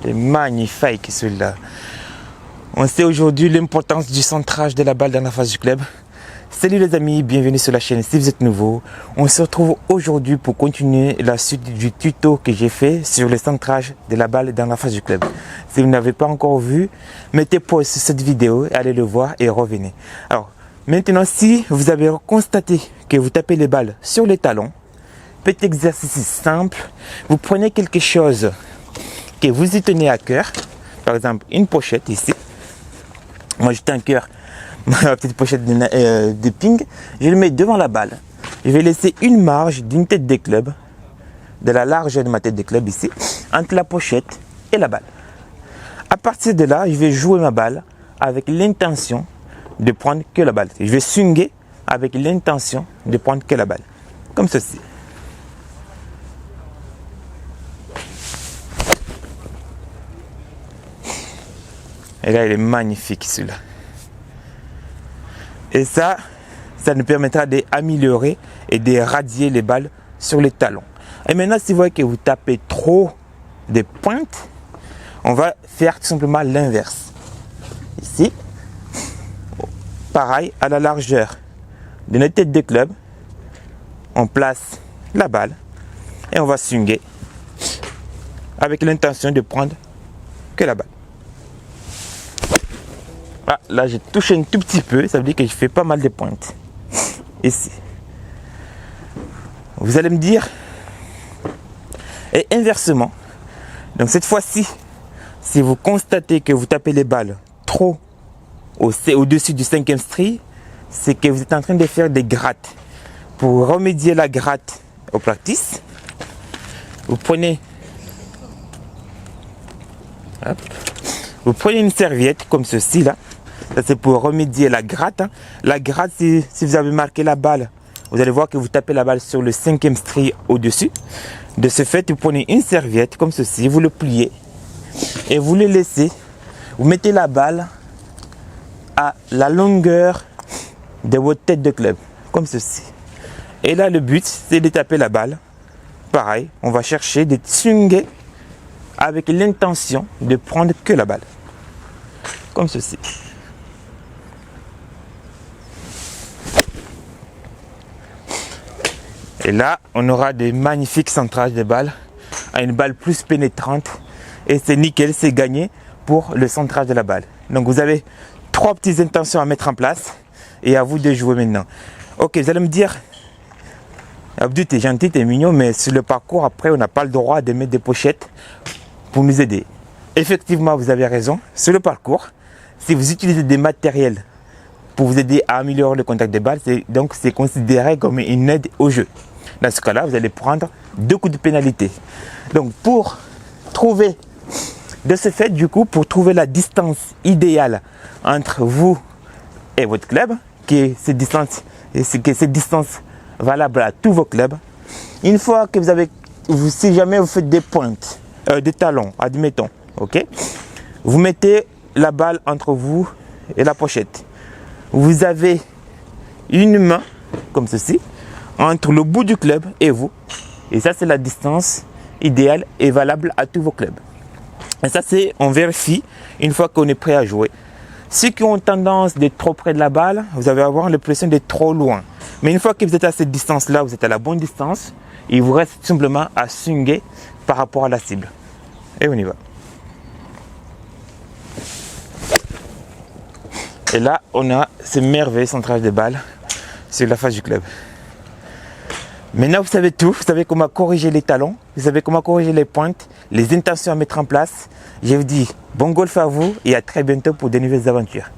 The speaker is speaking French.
C'est magnifique celui-là. On sait aujourd'hui l'importance du centrage de la balle dans la phase du club. Salut les amis, bienvenue sur la chaîne. Si vous êtes nouveau, on se retrouve aujourd'hui pour continuer la suite du tuto que j'ai fait sur le centrage de la balle dans la phase du club. Si vous n'avez pas encore vu, mettez pause sur cette vidéo, allez le voir et revenez. Alors maintenant, si vous avez constaté que vous tapez les balles sur les talons, petit exercice simple, vous prenez quelque chose que vous y tenez à cœur, par exemple une pochette ici. Moi j'ai un cœur, ma petite pochette de ping, je le mets devant la balle. Je vais laisser une marge d'une tête de club, de la largeur de ma tête de club ici, entre la pochette et la balle. À partir de là, je vais jouer ma balle avec l'intention de prendre que la balle. Je vais swinger avec l'intention de prendre que la balle, comme ceci. Et là, il est magnifique celui-là. Et ça nous permettra d'améliorer et de radier les balles sur les talons. Et maintenant, si vous voyez que vous tapez trop des pointes, on va faire tout simplement l'inverse. Ici, pareil, à la largeur de notre tête de club, on place la balle et on va swinger avec l'intention de prendre que la balle. Ah, là, j'ai touché un tout petit peu, ça veut dire que je fais pas mal de pointes. Ici. Vous allez me dire, et inversement, donc cette fois-ci, si vous constatez que vous tapez les balles trop au-dessus du 5e string, c'est que vous êtes en train de faire des grattes. Pour remédier la gratte au practice, vous prenez une serviette comme ceci là. Ça c'est pour remédier la gratte. La gratte, si vous avez marqué la balle, vous allez voir que vous tapez la balle sur le 5e string au-dessus. De ce fait, vous prenez une serviette comme ceci, vous le pliez et vous le laissez. Vous mettez la balle à la longueur de votre tête de club, comme ceci. Et là, le but, c'est de taper la balle. Pareil, on va chercher de swinger avec l'intention de prendre que la balle, comme ceci. Et là, on aura des magnifiques centrages de balles à une balle plus pénétrante. Et c'est nickel, c'est gagné pour le centrage de la balle. Donc vous avez 3 petites intentions à mettre en place et à vous de jouer maintenant. Ok, vous allez me dire, Abdou, t'es gentil, t'es mignon, mais sur le parcours, après, on n'a pas le droit de mettre des pochettes pour nous aider. Effectivement, vous avez raison. Sur le parcours, si vous utilisez des matériels pour vous aider à améliorer le contact des balles, c'est considéré comme une aide au jeu. Dans ce cas-là, vous allez prendre 2 coups de pénalité. Donc, pour trouver, de ce fait, du coup, pour trouver la distance idéale entre vous et votre club, qui est cette distance valable à tous vos clubs, une fois que si jamais vous faites des pointes, des talons, admettons, ok, vous mettez la balle entre vous et la pochette. Vous avez une main, comme ceci, entre le bout du club et vous. Et ça, c'est la distance idéale et valable à tous vos clubs. Et ça, on vérifie une fois qu'on est prêt à jouer. Ceux qui ont tendance d'être trop près de la balle, vous allez avoir l'impression d'être trop loin. Mais une fois que vous êtes à cette distance-là, vous êtes à la bonne distance, il vous reste simplement à swinger par rapport à la cible. Et on y va. Et là, on a ce merveilleux centrage de balles sur la face du club. Maintenant, vous savez tout. Vous savez comment corriger les talons. Vous savez comment corriger les pointes, les intentions à mettre en place. Je vous dis bon golf à vous et à très bientôt pour de nouvelles aventures.